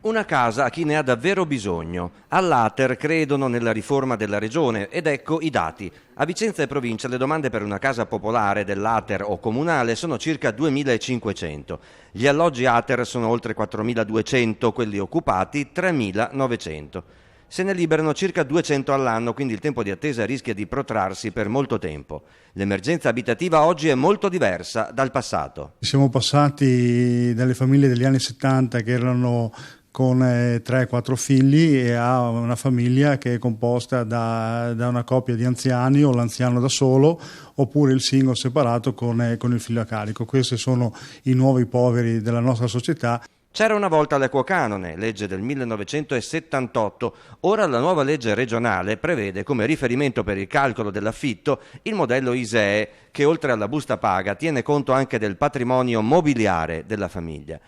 Una casa a chi ne ha davvero bisogno. All'Ater credono nella riforma della regione ed ecco i dati. A Vicenza e provincia le domande per una casa popolare dell'Ater o comunale sono circa 2.500. Gli alloggi Ater sono oltre 4.200, quelli occupati 3.900. Se ne liberano circa 200 all'anno, quindi il tempo di attesa rischia di protrarsi per molto tempo. L'emergenza abitativa oggi è molto diversa dal passato. Siamo passati dalle famiglie degli anni 70 che erano con 3-4 figli e a una famiglia che è composta da una coppia di anziani o l'anziano da solo oppure il single separato con il figlio a carico. Questi sono i nuovi poveri della nostra società. C'era una volta l'equo canone, legge del 1978, ora la nuova legge regionale prevede come riferimento per il calcolo dell'affitto il modello ISEE che oltre alla busta paga tiene conto anche del patrimonio mobiliare della famiglia.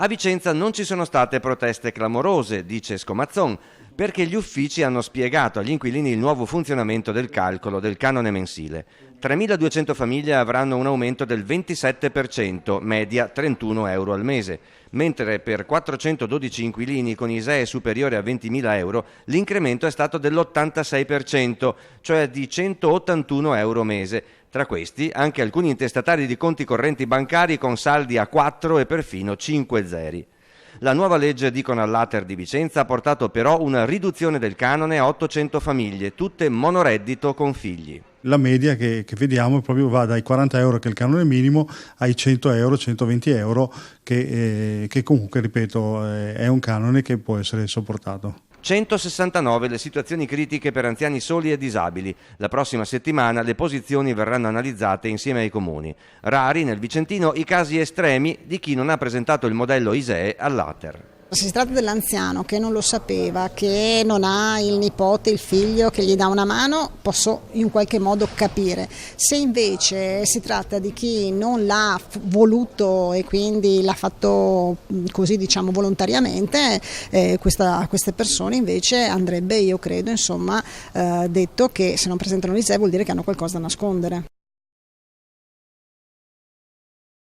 A Vicenza non ci sono state proteste clamorose, dice Scomazzon, perché gli uffici hanno spiegato agli inquilini il nuovo funzionamento del calcolo del canone mensile. 3.200 famiglie avranno un aumento del 27%, media 31 euro al mese, mentre per 412 inquilini con ISEE superiore a 20.000 euro l'incremento è stato dell'86%, cioè di 181 euro mese. Tra questi anche alcuni intestatari di conti correnti bancari con saldi a 4 e perfino 5 zeri. La nuova legge, dicono all'Ater di Vicenza, ha portato però una riduzione del canone a 800 famiglie, tutte monoreddito con figli. La media che vediamo proprio va dai 40 euro che è il canone minimo ai 100 euro, 120 euro che comunque, ripeto, è un canone che può essere sopportato. 169 le situazioni critiche per anziani soli e disabili. La prossima settimana le posizioni verranno analizzate insieme ai comuni. Rari nel Vicentino i casi estremi di chi non ha presentato il modello ISEE all'Ater. Se si tratta dell'anziano che non lo sapeva, che non ha il nipote, il figlio che gli dà una mano, posso in qualche modo capire. Se invece si tratta di chi non l'ha voluto e quindi l'ha fatto così, diciamo, volontariamente, queste persone invece andrebbe, io credo, detto che se non presentano l'ISEE vuol dire che hanno qualcosa da nascondere.